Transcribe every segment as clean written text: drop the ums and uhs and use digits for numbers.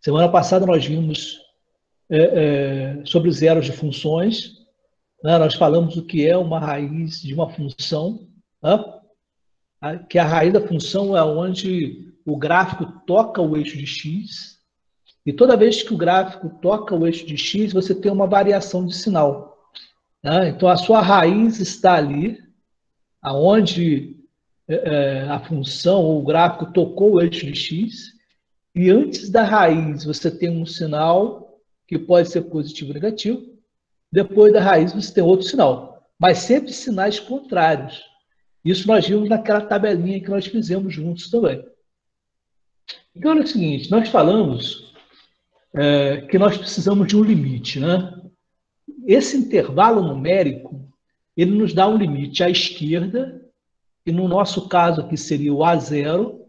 Semana passada nós vimos sobre os zeros de funções, né? Nós falamos o que é uma raiz de uma função, né? Que a raiz da função é onde o gráfico toca o eixo de x, e toda vez que o gráfico toca o eixo de x, você tem uma variação de sinal, né? Então a sua raiz está ali, aonde a função ou o gráfico tocou o eixo de x, e antes da raiz você tem um sinal que pode ser positivo ou negativo, depois da raiz você tem outro sinal, mas sempre sinais contrários. Isso nós vimos naquela tabelinha que nós fizemos juntos também. Então, olha o seguinte, nós falamos que nós precisamos de um limite, né? Esse intervalo numérico, ele nos dá um limite à esquerda, e no nosso caso aqui seria o A0,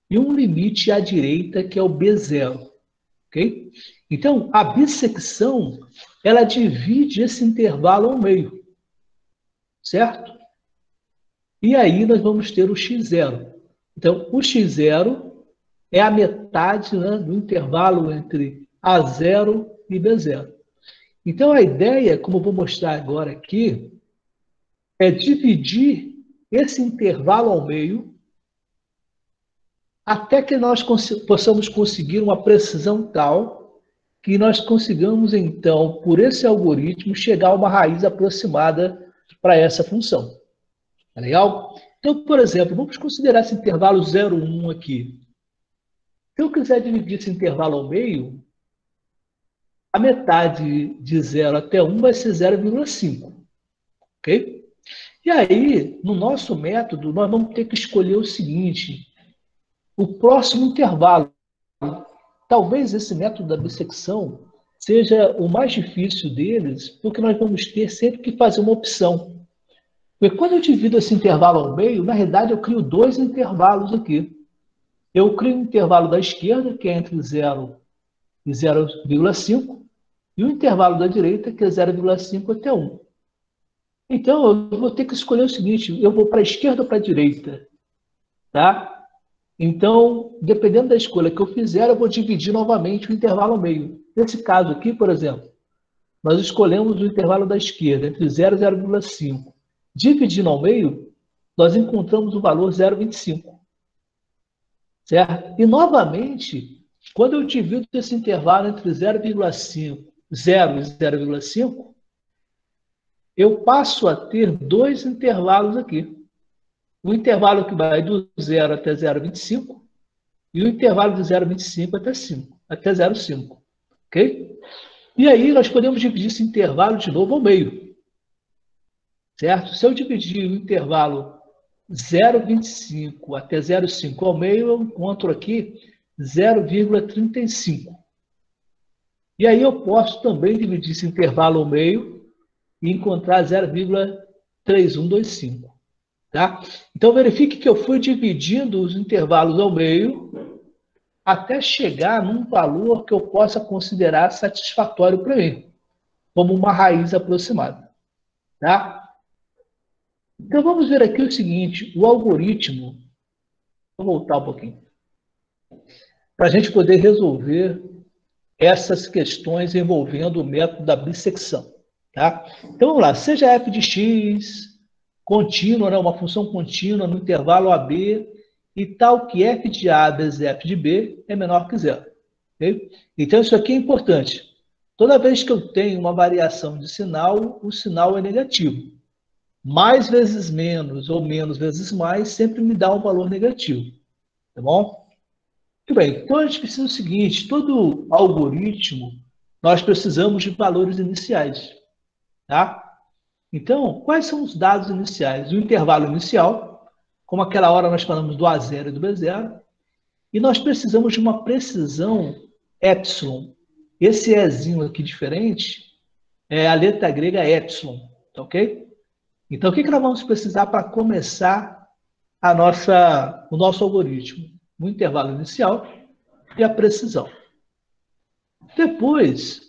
e um limite à direita, que é o B0. Okay? Então, a bissecção, ela divide esse intervalo ao meio, certo? E aí nós vamos ter o x0. Então, o x0 é a metade, né, do intervalo entre A0 e B0. Então, a ideia, como eu vou mostrar agora aqui, é dividir esse intervalo ao meio até que nós possamos conseguir uma precisão tal que nós consigamos, então, por esse algoritmo, chegar a uma raiz aproximada para essa função. Tá legal? Então, por exemplo, vamos considerar esse intervalo 0, 1 aqui. Se eu quiser dividir esse intervalo ao meio, a metade de 0 até 1 vai ser 0,5. Ok? E aí, no nosso método, nós vamos ter que escolher o seguinte: o próximo intervalo. Talvez esse método da bissecção seja o mais difícil deles, porque nós vamos ter sempre que fazer uma opção. Porque quando eu divido esse intervalo ao meio, na realidade eu crio dois intervalos aqui. Eu crio um intervalo da esquerda, que é entre 0 e 0,5, e o intervalo da direita, que é 0,5 até 1. Então, eu vou ter que escolher o seguinte: eu vou para a esquerda ou para a direita? Tá? Então, dependendo da escolha que eu fizer, eu vou dividir novamente o intervalo ao meio. Nesse caso aqui, por exemplo, nós escolhemos o intervalo da esquerda, entre 0 e 0,5. Dividindo ao meio, nós encontramos o valor 0,25. Certo? E, novamente, quando eu divido esse intervalo entre 0,5, 0 e 0,5, eu passo a ter dois intervalos aqui. O intervalo que vai do 0 até 0,25 e o intervalo de 0,25 até 5, até 0,5. Ok? E aí nós podemos dividir esse intervalo de novo ao meio. Certo? Se eu dividir o intervalo 0,25 até 0,5 ao meio, eu encontro aqui 0,35. E aí eu posso também dividir esse intervalo ao meio e encontrar 0,3125. Tá? Então, verifique que eu fui dividindo os intervalos ao meio até chegar num valor que eu possa considerar satisfatório para mim, como uma raiz aproximada. Tá? Então, vamos ver aqui o seguinte: o algoritmo. Vou voltar um pouquinho. Para a gente poder resolver essas questões envolvendo o método da bissecção. Tá? Então, vamos lá. Seja f de x contínua, né, uma função contínua no intervalo AB, e tal que f de A vezes f de B é menor que zero. Okay? Então, isso aqui é importante. Toda vez que eu tenho uma variação de sinal, o sinal é negativo. Mais vezes menos ou menos vezes mais sempre me dá um valor negativo. Tá bom? Muito bem. Então, a gente precisa do seguinte: todo algoritmo, nós precisamos de valores iniciais. Tá? Então, quais são os dados iniciais? O intervalo inicial, como aquela hora nós falamos do A0 e do B0, e nós precisamos de uma precisão epsilon. Esse Ezinho aqui diferente é a letra grega epsilon, tá ok? Então, o que nós vamos precisar para começar o nosso algoritmo? O intervalo inicial e a precisão. Depois,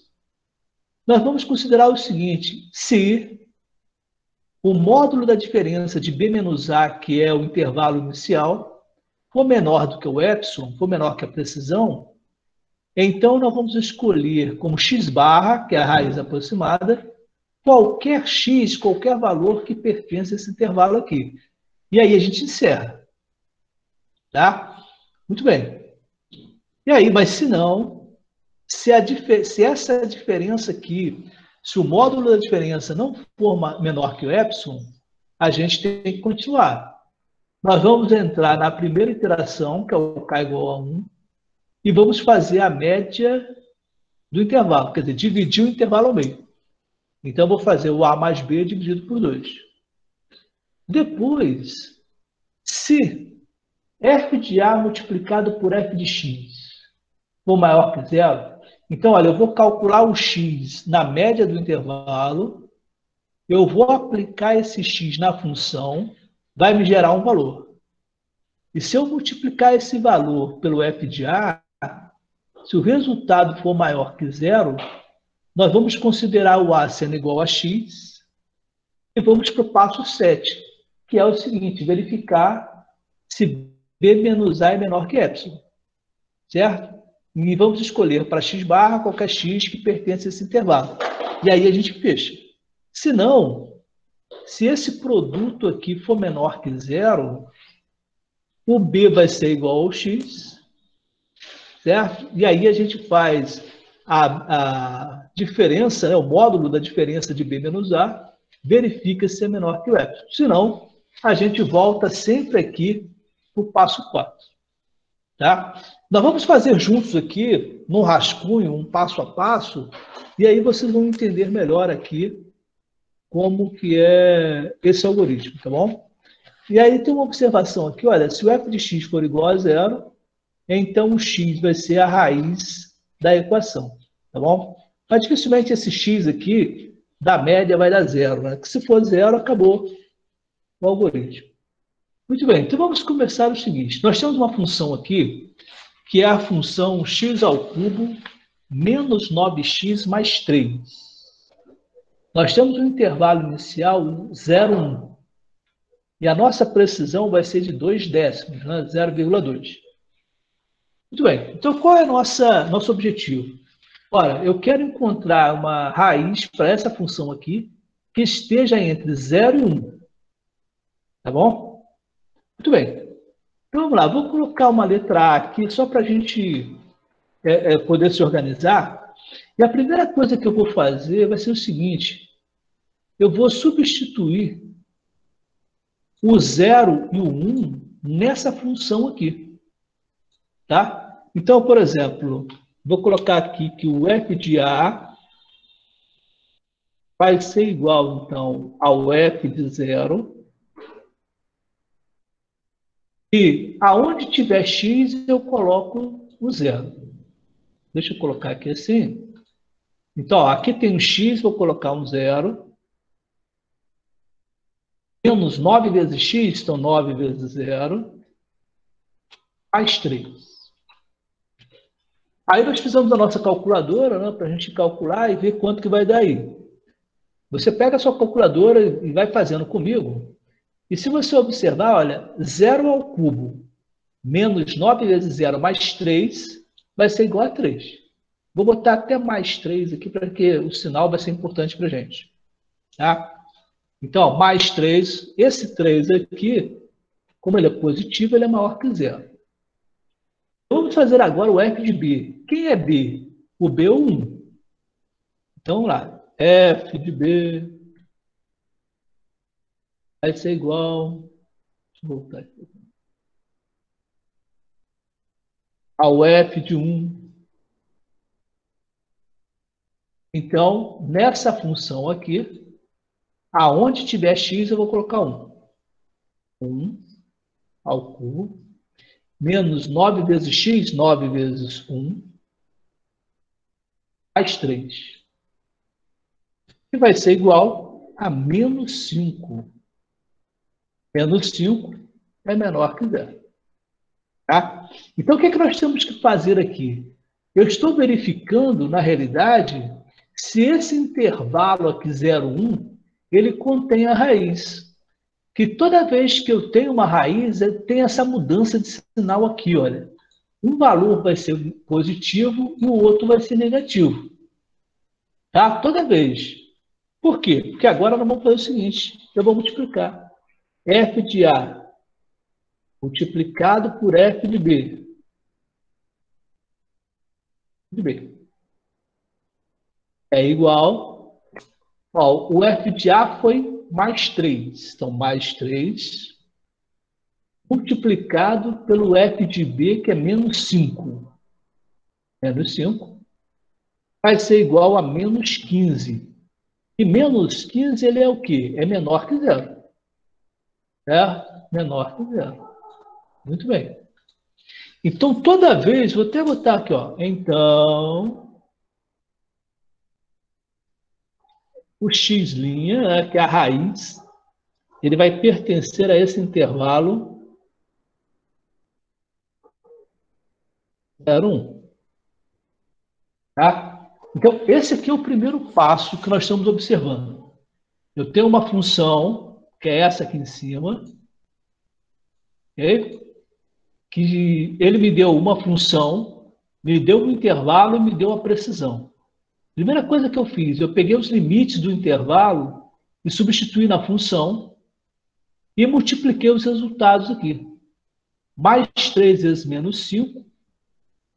nós vamos considerar o seguinte: se o módulo da diferença de B menos A, que é o intervalo inicial, for menor do que o epsilon, for menor que a precisão, então nós vamos escolher como x barra, que é a raiz aproximada, qualquer x, qualquer valor que pertence a esse intervalo aqui. E aí a gente encerra. Tá? Muito bem. E aí, mas se não, se essa diferença aqui, se o módulo da diferença não for menor que o epsilon, a gente tem que continuar. Nós vamos entrar na primeira iteração, que é o k igual a 1, e vamos fazer a média do intervalo, quer dizer, dividir o intervalo ao meio. Então, eu vou fazer o A mais B dividido por 2. Depois, se f de A multiplicado por f de x for maior que zero, então, olha, eu vou calcular o x na média do intervalo, eu vou aplicar esse x na função, vai me gerar um valor. E se eu multiplicar esse valor pelo f de A, se o resultado for maior que zero, nós vamos considerar o A sendo igual a x e vamos para o passo 7, que é o seguinte: verificar se B menos A é menor que epsilon. Certo? E vamos escolher para x barra qualquer x que pertence a esse intervalo. E aí a gente fecha. Se não, se esse produto aqui for menor que zero, o B vai ser igual ao x, certo? E aí a gente faz a diferença, né, o módulo da diferença de B menos A, verifica se é menor que o epsilon. Se não, a gente volta sempre aqui para o passo 4. Tá? Nós vamos fazer juntos aqui, no rascunho, um passo a passo, e aí vocês vão entender melhor aqui como que é esse algoritmo, tá bom? E aí tem uma observação aqui, olha, se o f de x for igual a zero, então o x vai ser a raiz da equação, tá bom? Mas dificilmente esse x aqui, da média, vai dar zero, né? Que se for zero, acabou o algoritmo. Muito bem, então vamos começar o seguinte. Nós temos uma função aqui, que é a função x ao cubo menos 9x mais 3. Nós temos um intervalo inicial 0, 1. E a nossa precisão vai ser de 2 décimos, né? 0,2. Muito bem, então qual é nosso objetivo? Ora, eu quero encontrar uma raiz para essa função aqui que esteja entre 0 e 1. Tá bom? Muito bem. Então vamos lá, vou colocar uma letra A aqui só para a gente poder se organizar. E a primeira coisa que eu vou fazer vai ser o seguinte: eu vou substituir o 0 e o 1 nessa função aqui. Tá? Então, por exemplo, vou colocar aqui que o f de A vai ser igual, então, ao f de 0. E aonde tiver x, eu coloco o 0. Deixa eu colocar aqui assim. Então, ó, aqui tem um x, vou colocar um 0. Menos 9 vezes x, então 9 vezes 0, mais 3. Aí nós fizemos a nossa calculadora, né, para a gente calcular e ver quanto que vai dar aí. Você pega a sua calculadora e vai fazendo comigo. E se você observar, olha, 0 ao cubo menos 9 vezes 0 mais 3 vai ser igual a 3. Vou botar até mais 3 aqui, para que o sinal vai ser importante para a gente. Tá? Então, mais 3. Esse 3 aqui, como ele é positivo, ele é maior que 0. Vamos fazer agora o f de B. Quem é B? O B é o 1. Então, vamos lá. F de B vai ser igual... Deixa eu voltar aqui. Ao f de 1. Então, nessa função aqui, aonde tiver x, eu vou colocar 1. 1 ao cubo, menos 9 vezes x, 9 vezes 1, mais 3. Que vai ser igual a menos 5. Menos 5 é menor que 0. Tá? Então, o que é que nós temos que fazer aqui? Eu estou verificando, na realidade, se esse intervalo aqui 0, 1, ele contém a raiz. Que toda vez que eu tenho uma raiz, tem essa mudança de sinal aqui, olha. Um valor vai ser positivo e o outro vai ser negativo. Tá? Toda vez. Por quê? Porque agora nós vamos fazer o seguinte, eu vou multiplicar. F de A multiplicado por F de B. De B. É igual, ó, o F de A foi mais 3. Então, mais 3 multiplicado pelo F de B, que é menos 5. Menos 5 vai ser igual a menos 15. E menos 15, ele é o quê? É menor que zero. É menor que zero. Muito bem. Então, toda vez, vou até botar aqui, ó. Então, o x', né, que é a raiz, ele vai pertencer a esse intervalo 0, 1. Tá? Então, esse aqui é o primeiro passo que nós estamos observando. Eu tenho uma função, que é essa aqui em cima, okay? Que ele me deu uma função, me deu um intervalo e me deu a precisão. Primeira coisa que eu fiz, eu peguei os limites do intervalo e substituí na função e multipliquei os resultados aqui. Mais 3 vezes menos 5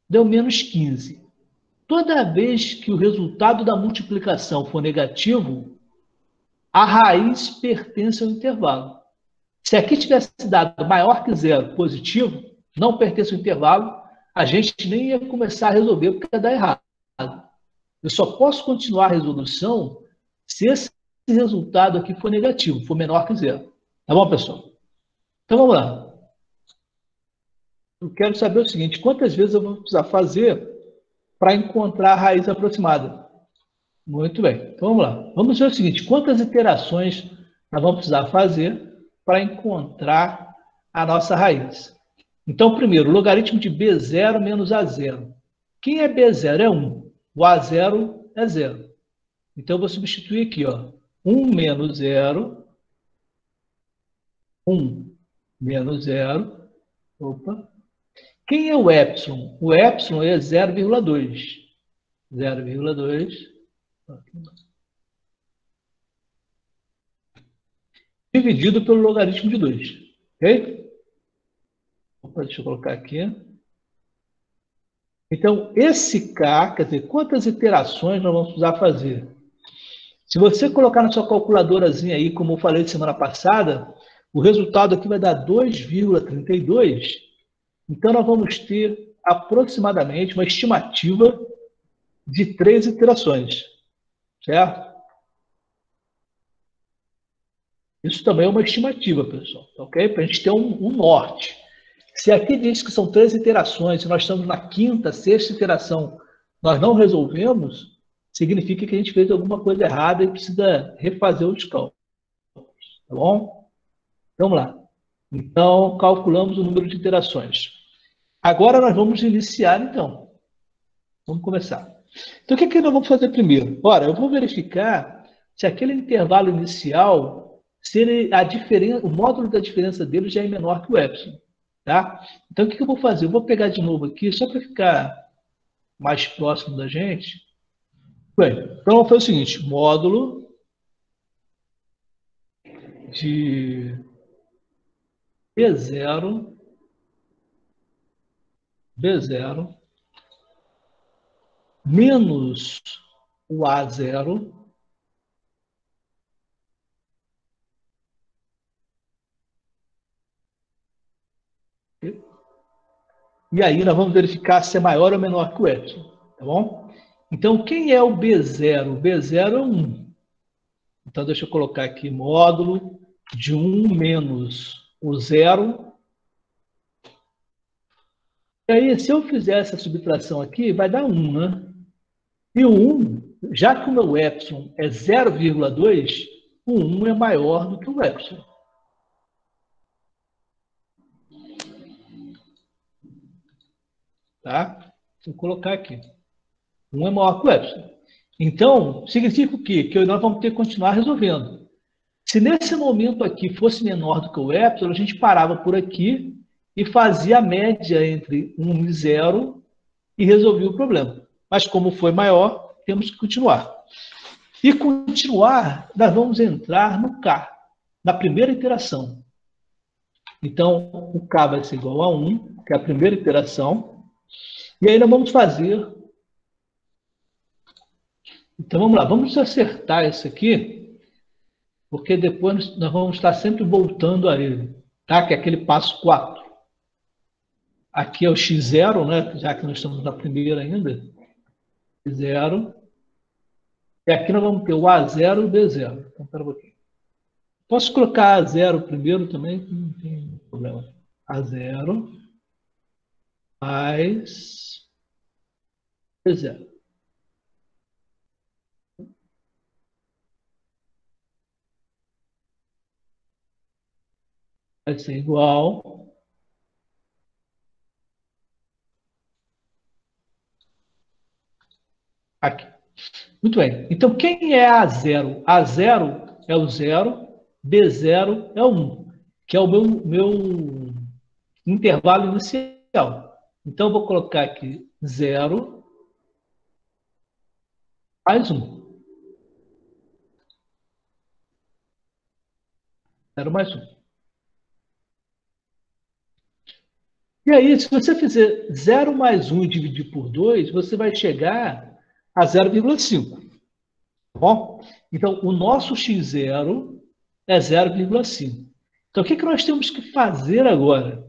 deu menos 15. Toda vez que o resultado da multiplicação for negativo, a raiz pertence ao intervalo. Se aqui tivesse dado maior que zero positivo, não pertence ao intervalo, a gente nem ia começar a resolver porque ia dar errado. Eu só posso continuar a resolução se esse resultado aqui for negativo, for menor que zero. Tá bom, pessoal? Então vamos lá. Eu quero saber o seguinte, quantas vezes eu vou precisar fazer para encontrar a raiz aproximada? Muito bem. Então vamos lá. Vamos ver o seguinte, quantas iterações nós vamos precisar fazer para encontrar a nossa raiz? Então, primeiro, logaritmo de B0 menos A0. Quem é B0? É 1. O A0 é 0. Então, eu vou substituir aqui, ó. 1 menos 0. 1 menos 0. Opa. Quem é o epsilon? O epsilon é 0,2. 0,2. Dividido pelo logaritmo de 2. Ok? Opa, deixa eu colocar aqui. Então, esse K, quer dizer, quantas iterações nós vamos precisar fazer? Se você colocar na sua calculadorazinha aí, como eu falei semana passada, o resultado aqui vai dar 2,32. Então, nós vamos ter aproximadamente uma estimativa de 3 iterações, certo? Isso também é uma estimativa, pessoal, ok? Para a gente ter um norte. Se aqui diz que são 3 iterações, se nós estamos na quinta, sexta iteração, nós não resolvemos, significa que a gente fez alguma coisa errada e precisa refazer os cálculos, tá bom? Vamos lá. Então, calculamos o número de iterações. Agora nós vamos iniciar, então. Vamos começar. Então, o que nós vamos fazer primeiro? Ora, eu vou verificar se aquele intervalo inicial, se ele, o módulo da diferença dele já é menor que o epsilon. Tá? Então, o que eu vou fazer? Eu vou pegar de novo aqui, só para ficar mais próximo da gente. Bem, então, vamos fazer o seguinte, módulo de B0, menos o A0, e aí nós vamos verificar se é maior ou menor que o epsilon, tá bom? Então, quem é o B0? O B0 é 1. Então, deixa eu colocar aqui módulo de 1 menos o 0. E aí, se eu fizer essa subtração aqui, vai dar 1, né? E o 1, já que o meu epsilon é 0,2, o 1 é maior do que o epsilon. Tá? Vou colocar aqui. 1 é maior que o epsilon. Então, significa o quê? Que nós vamos ter que continuar resolvendo. Se nesse momento aqui fosse menor do que o epsilon, a gente parava por aqui e fazia a média entre 1 e 0 e resolvia o problema. Mas como foi maior, temos que continuar. E continuar, nós vamos entrar no K, na primeira iteração. Então, o K vai ser igual a 1, que é a primeira iteração. E aí nós vamos fazer... Então, vamos lá. Vamos acertar isso aqui, porque depois nós vamos estar sempre voltando a ele. Tá? Que é aquele passo 4. Aqui é o x0, né? Já que nós estamos na primeira ainda. X0. E aqui nós vamos ter o A0 e o B0. Então, espera um pouquinho. Posso colocar A0 primeiro também? Não tem problema. A0 mais B0. Vai ser igual... Aqui. Muito bem. Então, quem é A0? A0 é o 0, B0 é o 1, que é o meu intervalo inicial. Então, eu vou colocar aqui 0 mais 1. 0 mais 1. E aí, se você fizer 0 mais 1 e dividir por 2, você vai chegar a 0,5. Tá bom? Então, o nosso x0 é 0,5. Então, o que nós temos que fazer agora?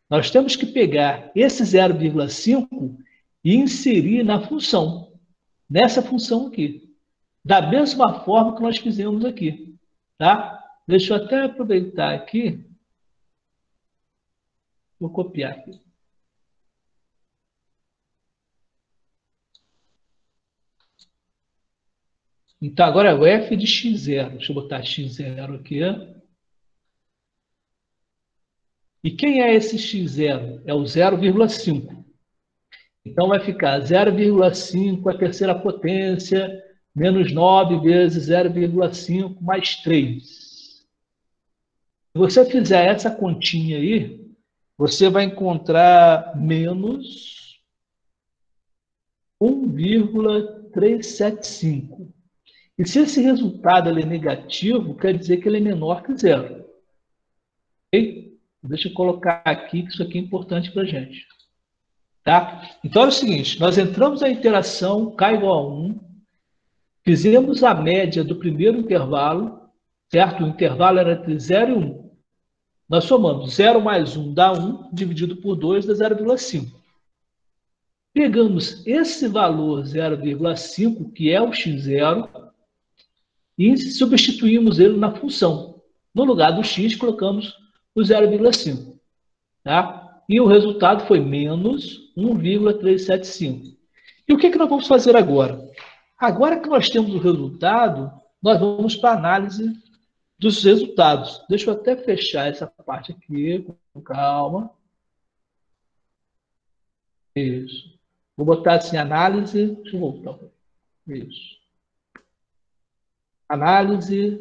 Nós temos que pegar esse 0,5 e inserir na função, nessa função aqui, da mesma forma que nós fizemos aqui. Tá? Deixa eu até aproveitar aqui, vou copiar aqui. Então, agora é o f de x0. Deixa eu botar x0 aqui. E quem é esse x0? É o 0,5. Então, vai ficar 0,5 a terceira potência, menos 9 vezes 0,5 mais 3. Se você fizer essa continha aí, você vai encontrar menos 1,375. E se esse resultado é negativo, quer dizer que ele é menor que zero. Ok? Deixa eu colocar aqui, que isso aqui é importante para a gente. Tá? Então, é o seguinte, nós entramos na interação K igual a 1, fizemos a média do primeiro intervalo, certo? O intervalo era entre 0 e 1. Nós somamos 0 mais 1 dá 1, dividido por 2 dá 0,5. Pegamos esse valor 0,5, que é o x0, e substituímos ele na função. No lugar do x, colocamos o 0,5. Tá? E o resultado foi menos 1,375. E o que nós vamos fazer agora? Agora que nós temos o resultado, nós vamos para a análise dos resultados. Deixa eu até fechar essa parte aqui, com calma. Isso. Vou botar assim, análise. Deixa eu voltar. Isso. Análise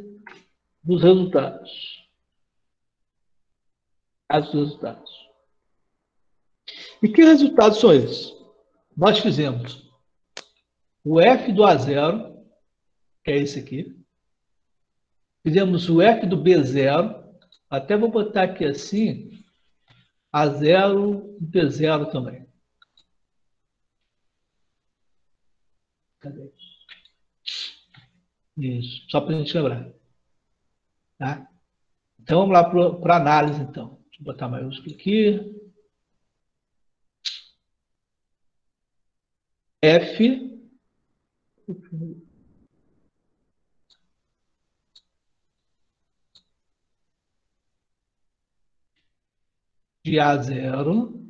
dos resultados. Análise dos resultados. E que resultados são esses? Nós fizemos o f do A0, que é esse aqui. Fizemos o f do B0. Até vou botar aqui assim, A0 e B0 também. Cadê? Isso, só para a gente lembrar. Tá? Então, vamos lá para a análise, então. Deixa eu botar maiúsculo aqui. F de A0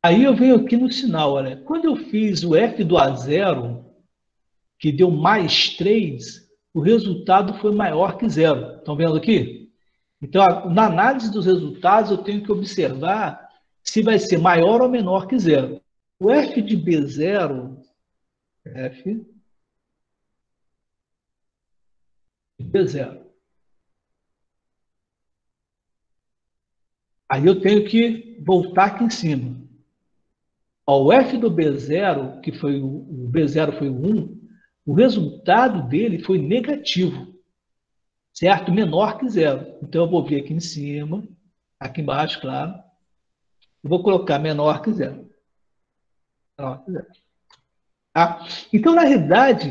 aí eu venho aqui no sinal, olha. Quando eu fiz o F do A0, que deu mais 3, o resultado foi maior que zero. Estão vendo aqui? Então, na análise dos resultados, eu tenho que observar se vai ser maior ou menor que zero. O f de B0, f de B0. Aí eu tenho que voltar aqui em cima. Ó, o f do B0, que foi o B0 foi o 1, o resultado dele foi negativo, certo? Menor que zero. Então, eu vou vir aqui em cima, aqui embaixo, claro. Eu vou colocar menor que zero. Menor que zero. Tá? Então, na realidade,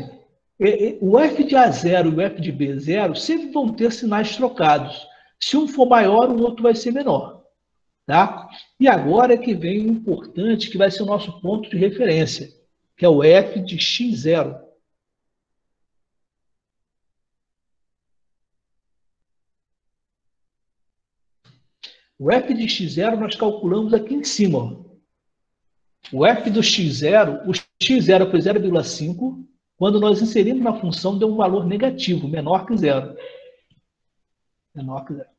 o f de A0 e o f de B0 sempre vão ter sinais trocados. Se um for maior, o outro vai ser menor. Tá? E agora é que vem o importante, que vai ser o nosso ponto de referência, que é o f de x0. O f de x0 nós calculamos aqui em cima. Ó. O f do x0, o x0 foi 0,5, quando nós inserimos na função, deu um valor negativo, menor que zero. Menor que zero.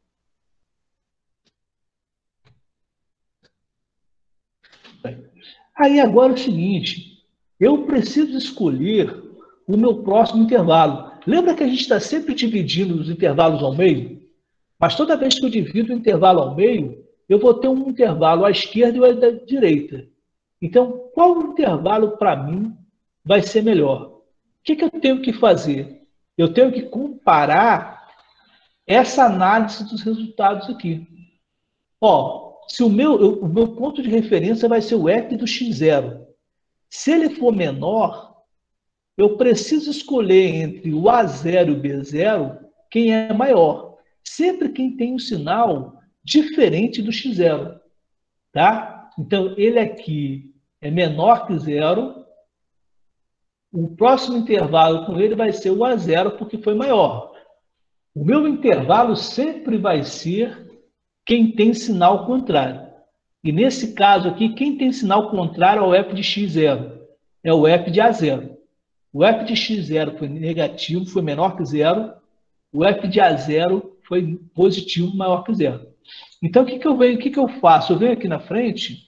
Aí agora é o seguinte, eu preciso escolher o meu próximo intervalo. Lembra que a gente está sempre dividindo os intervalos ao meio? Mas toda vez que eu divido o intervalo ao meio, eu vou ter um intervalo à esquerda e à direita. Então, qual intervalo para mim vai ser melhor? O que eu tenho que fazer? Eu tenho que comparar essa análise dos resultados aqui. Ó, se o meu ponto de referência vai ser o f do x0. Se ele for menor, eu preciso escolher entre o A0 e o B0 quem é maior. Sempre quem tem um sinal diferente do x0. Tá? Então, ele aqui é menor que zero. O próximo intervalo com ele vai ser o A0, porque foi maior. O meu intervalo sempre vai ser quem tem sinal contrário. E nesse caso aqui, quem tem sinal contrário ao f de x0 é o f de A0. O f de x0 foi negativo, foi menor que zero. O f de A0 foi positivo, maior que zero. Então, o que eu faço? Eu venho aqui na frente,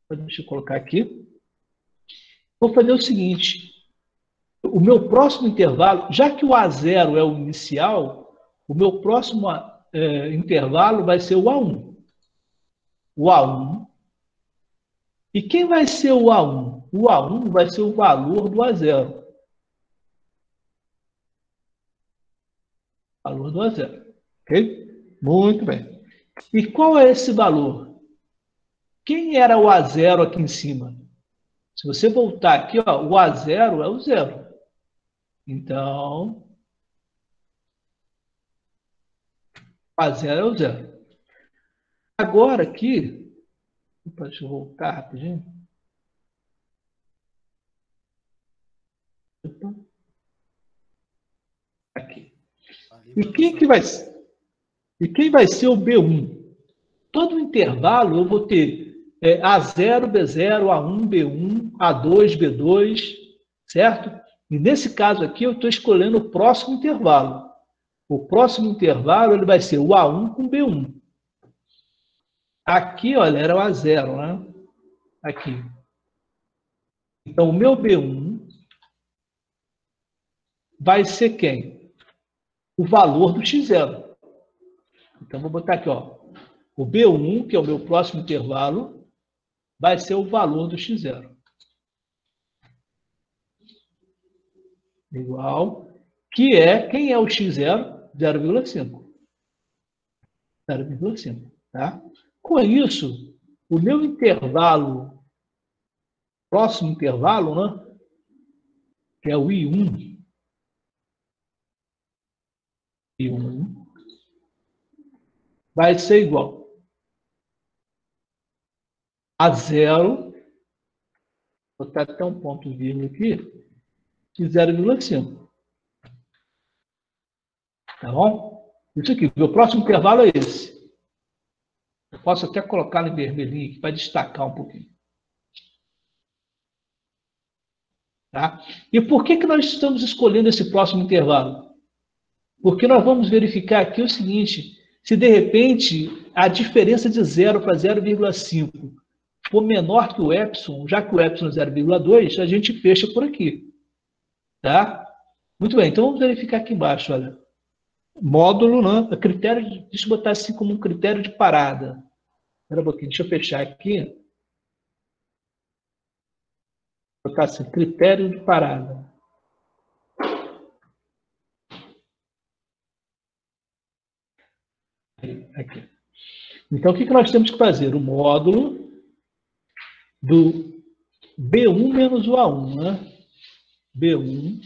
deixa eu colocar aqui, vou fazer o seguinte, o meu próximo intervalo, já que o A0 é o inicial, o meu próximo intervalo vai ser o A1. O A1. E quem vai ser o A1? O A1 vai ser o valor do A0. Valor do A0. Ok? Muito bem. E qual é esse valor? Quem era o A0 aqui em cima? Se você voltar aqui, ó, o A0 é o zero. Então, A0 é o zero. Agora aqui, deixa eu voltar rapidinho. Aqui. E quem vai ser o B1? Todo intervalo eu vou ter A0, B0, A1, B1, A2, B2, certo? E nesse caso aqui eu estou escolhendo o próximo intervalo. O próximo intervalo ele vai ser o A1 com B1. Aqui, olha, era o A0, né? Aqui. Então, o meu B1 vai ser quem? O valor do x0. Então, vou botar aqui, ó. O B1, que é o meu próximo intervalo, vai ser o valor do x0. Igual, que é, quem é o x0? 0,5. 0,5, tá? Com isso, o meu intervalo, próximo intervalo, né? Que é o I1, vai ser igual a zero, vou botar até um ponto vírgula aqui, de 0,5. Tá bom? Isso aqui, o meu próximo intervalo é esse. Eu posso até colocar em vermelhinho aqui para destacar um pouquinho. Tá? E por que nós estamos escolhendo esse próximo intervalo? Porque nós vamos verificar aqui o seguinte, se de repente a diferença de 0 para 0,5 for menor que o epsilon, já que o epsilon é 0,2, a gente fecha por aqui. Tá? Muito bem, então vamos verificar aqui embaixo, olha. Módulo, né? Critério, deixa eu botar assim como um critério de parada. Espera um pouquinho, deixa eu fechar aqui. Vou botar assim, critério de parada. Aqui. Então, o que nós temos que fazer? O módulo do B1 menos o A1, né? B1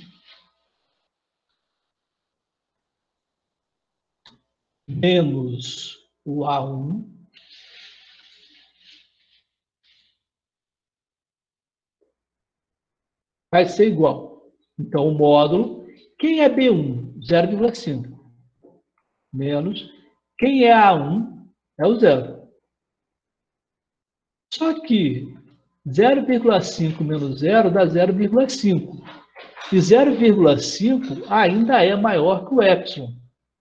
menos o A1 vai ser igual. Então, o módulo, quem é B1? 0,5. Menos, quem é A1? É o 0. Só que 0,5 menos 0 dá 0,5. E 0,5 ainda é maior que o epsilon,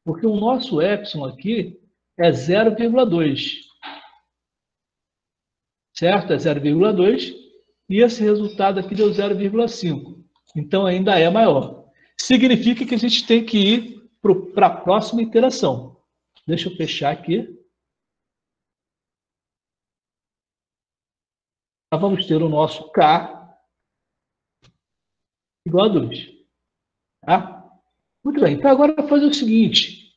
porque o nosso epsilon aqui é 0,2. Certo? É 0,2. E esse resultado aqui deu 0,5. Então ainda é maior. Significa que a gente tem que ir para a próxima iteração. Deixa eu fechar aqui. Nós vamos ter o nosso K igual a 2. Tá? Muito bem. Então, agora eu vou fazer o seguinte.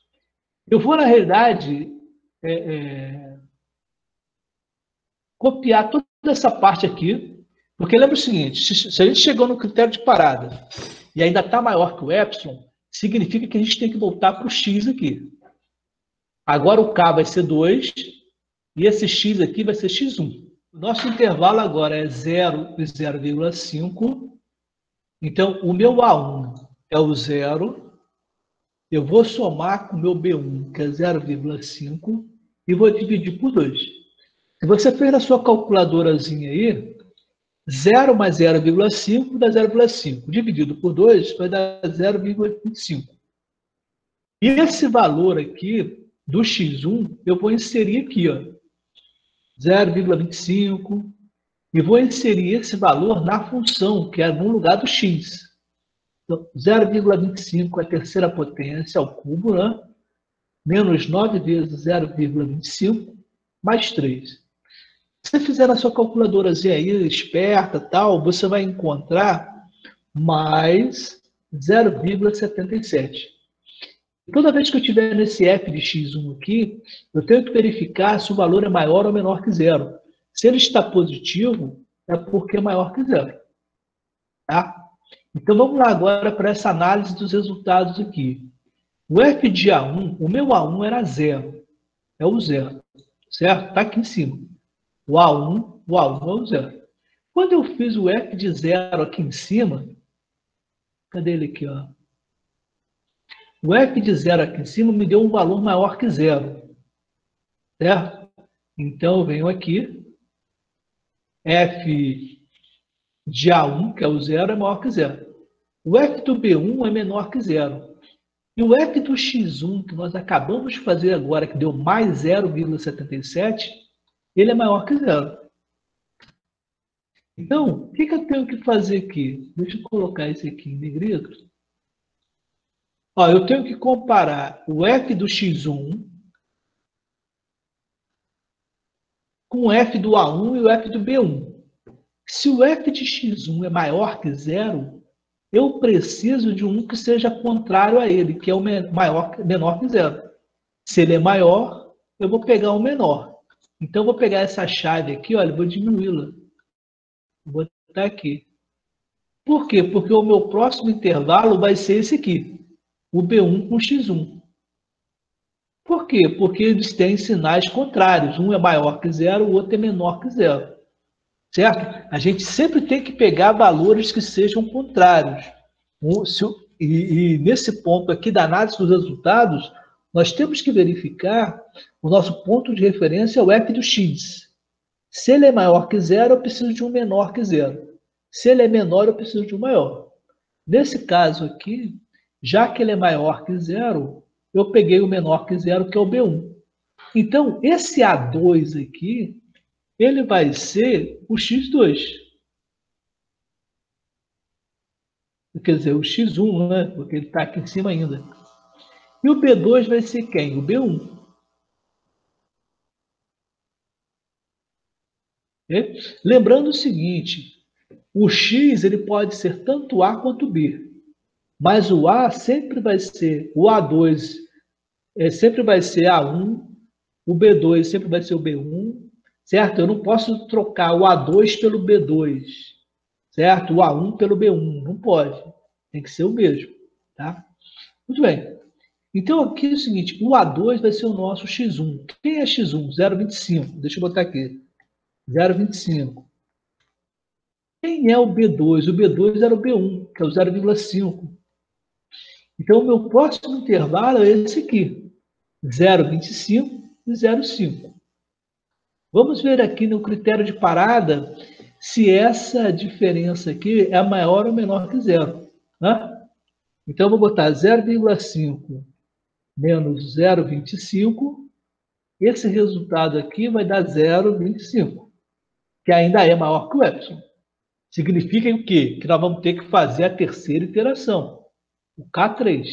Eu vou, na realidade, copiar toda essa parte aqui, porque lembra o seguinte, se a gente chegou no critério de parada e ainda está maior que o epsilon, significa que a gente tem que voltar para o x aqui. Agora o K vai ser 2 e esse x aqui vai ser x1. O nosso intervalo agora é 0 e 0,5. Então, o meu A1 é o 0. Eu vou somar com o meu B1, que é 0,5, e vou dividir por 2. Se você fez na sua calculadorazinha aí, 0 mais 0,5 dá 0,5. Dividido por 2 vai dar 0,25. E esse valor aqui do x1, eu vou inserir aqui, ó, 0,25, e vou inserir esse valor na função, que é no lugar do x. Então, 0,25 é a terceira potência ao cubo, né? Menos 9 vezes 0,25, mais 3. Se você fizer na sua calculadorazinha aí, esperta, tal, você vai encontrar mais 0,77. Toda vez que eu tiver nesse f de x1 aqui, eu tenho que verificar se o valor é maior ou menor que zero. Se ele está positivo, é porque é maior que zero. Tá? Então vamos lá agora para essa análise dos resultados aqui. O f de A1, o meu A1 era 0. É o 0. Certo? Está aqui em cima. O A1 é o 0. Quando eu fiz o f de 0 aqui em cima, cadê ele aqui? Ó? O f de 0 aqui em cima me deu um valor maior que 0. Certo? Então eu venho aqui, f de A1, que é o 0, é maior que 0. O f do B1 é menor que 0. E o f do x1, que nós acabamos de fazer agora, que deu mais 0,77, ele é maior que 0. Então, o que eu tenho que fazer aqui? Deixa eu colocar isso aqui em negrito. Ó, eu tenho que comparar o f do x1 com o f do A1 e o f do B1. Se o f de x1 é maior que 0, eu preciso de um que seja contrário a ele, que é o menor que 0. Se ele é maior, eu vou pegar o menor. Então, eu vou pegar essa chave aqui, olha, vou diminuí-la. Vou botar aqui. Por quê? Porque o meu próximo intervalo vai ser esse aqui, o B1 com x1. Por quê? Porque eles têm sinais contrários. Um é maior que 0, o outro é menor que 0. Certo? A gente sempre tem que pegar valores que sejam contrários. E nesse ponto aqui da análise dos resultados, nós temos que verificar o nosso ponto de referência é o f do x. Se ele é maior que 0, eu preciso de um menor que 0. Se ele é menor, eu preciso de um maior. Nesse caso aqui, Já que ele é maior que zero, eu peguei o menor que zero, que é o B1. Então, esse A2 aqui, ele vai ser o X2. Quer dizer, o X1, né? Porque ele está aqui em cima ainda. E o B2 vai ser quem? O B1. Okay? Lembrando o seguinte, o X ele pode ser tanto A quanto B. Mas o A sempre vai ser, o A2 sempre vai ser A1, o B2 sempre vai ser o B1, certo? Eu não posso trocar o A2 pelo B2, certo? O A1 pelo B1, não pode. Tem que ser o mesmo, tá? Muito bem. Então, aqui é o seguinte, o A2 vai ser o nosso X1. Quem é X1? 0,25. Deixa eu botar aqui. 0,25. Quem é o B2? O B2 era o B1, que é o 0,5. Então, o meu próximo intervalo é esse aqui, 0,25 e 0,5. Vamos ver aqui no critério de parada se essa diferença aqui é maior ou menor que zero. Né? Então, eu vou botar 0,5 menos 0,25. Esse resultado aqui vai dar 0,25, que ainda é maior que o epsilon. Significa o quê? Que nós vamos ter que fazer a terceira iteração, o K3.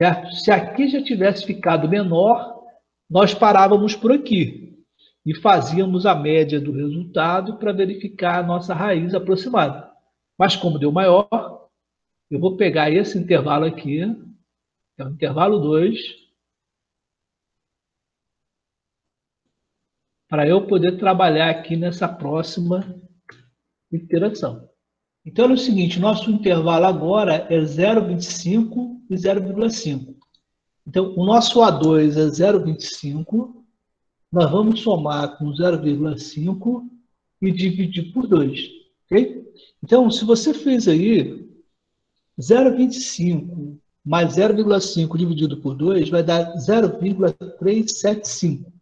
Certo? Se aqui já tivesse ficado menor, nós parávamos por aqui e fazíamos a média do resultado para verificar a nossa raiz aproximada. Mas como deu maior, eu vou pegar esse intervalo aqui, que é o intervalo 2, para eu poder trabalhar aqui nessa próxima iteração. Então, é o seguinte, nosso intervalo agora é 0,25 e 0,5. Então, o nosso A2 é 0,25, nós vamos somar com 0,5 e dividir por 2. Ok? Então, se você fez aí 0,25 mais 0,5 dividido por 2, vai dar 0,375.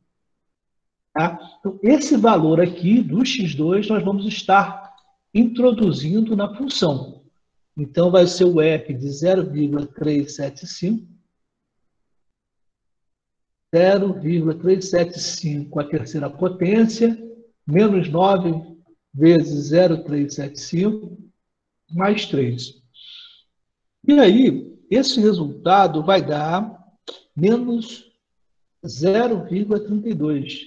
Tá? Então, esse valor aqui do x2 nós vamos estar introduzindo na função. Então, vai ser o f de 0,375, 0,375 a terceira potência, menos 9 vezes 0,375, mais 3. E aí, esse resultado vai dar menos 0,32.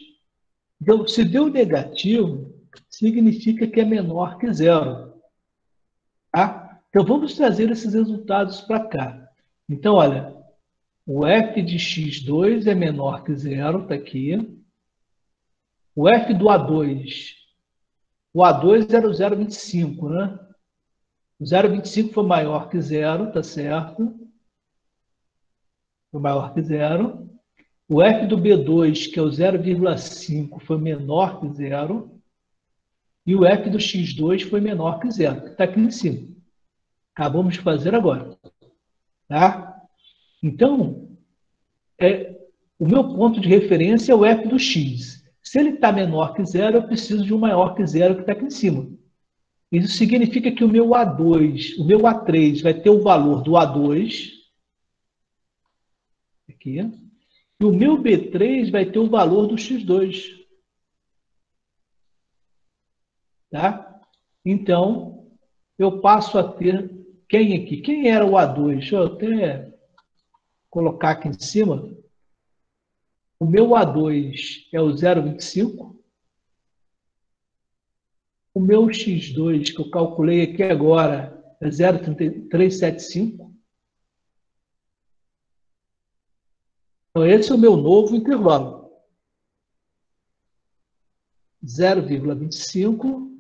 Então, se deu negativo, significa que é menor que zero. Tá? Então, vamos trazer esses resultados para cá. Então, olha, o f de x2 é menor que zero, está aqui. O f do A2, o A2 era o 0,25, né? O 0,25 foi maior que zero, tá certo? Foi maior que zero. O f do B2, que é o 0,5, foi menor que zero. E o f do x2 foi menor que zero, que está aqui em cima. Acabamos de fazer agora. Tá? Então, o meu ponto de referência é o f do x. Se ele está menor que zero, eu preciso de um maior que zero que está aqui em cima. Isso significa que o meu A2, o meu A3 vai ter o valor do A2, aqui, e o meu B3 vai ter o valor do X2. Tá? Então, eu passo a ter quem aqui? Quem era o A2? Deixa eu até colocar aqui em cima. O meu A2 é o 0,25. O meu X2, que eu calculei aqui agora, é 0,375. Então, esse é o meu novo intervalo. 0,25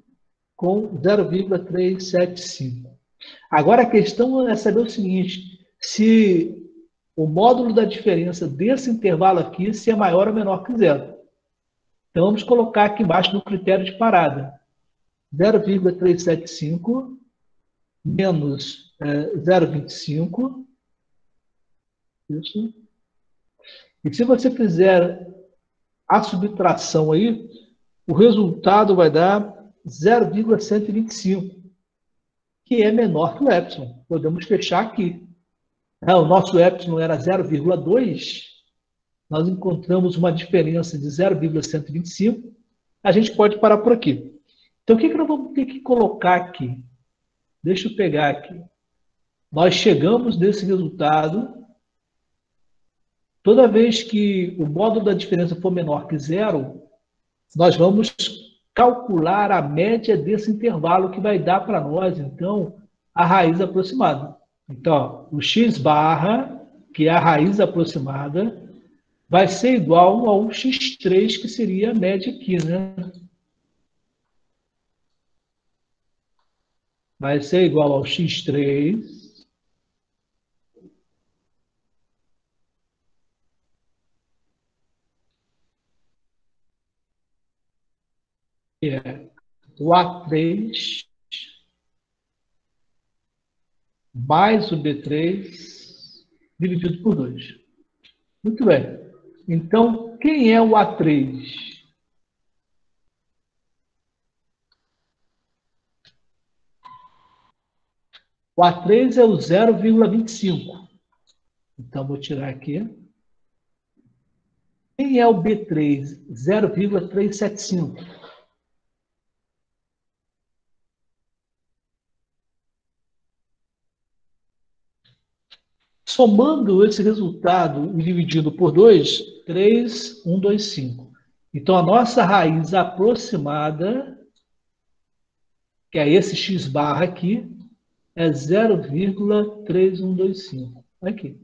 com 0,375. Agora, a questão é saber o seguinte, se o módulo da diferença desse intervalo aqui se é maior ou menor que zero. Então, vamos colocar aqui embaixo no critério de parada. 0,375 menos 0,25. Isso. E se você fizer a subtração aí, o resultado vai dar 0,125. que é menor que o epsilon. Podemos fechar aqui. O nosso epsilon era 0,2, nós encontramos uma diferença de 0,125, a gente pode parar por aqui. Então, o que nós vamos ter que colocar aqui? Deixa eu pegar aqui. Nós chegamos nesse resultado. Toda vez que o módulo da diferença for menor que zero, nós vamos calcular a média desse intervalo que vai dar para nós, então, a raiz aproximada. Então, o x barra, que é a raiz aproximada, vai ser igual ao x3, que seria a média aqui, né? Vai ser igual ao x3 que é o A3 mais o B3 dividido por 2. Muito bem. Então, quem é o A3? O A3 é o 0,25. Então, vou tirar aqui. Quem é o B3? 0,375. Somando esse resultado e dividindo por 2, 3,125. Então, a nossa raiz aproximada, que é esse x barra aqui, é 0,3125. Aqui.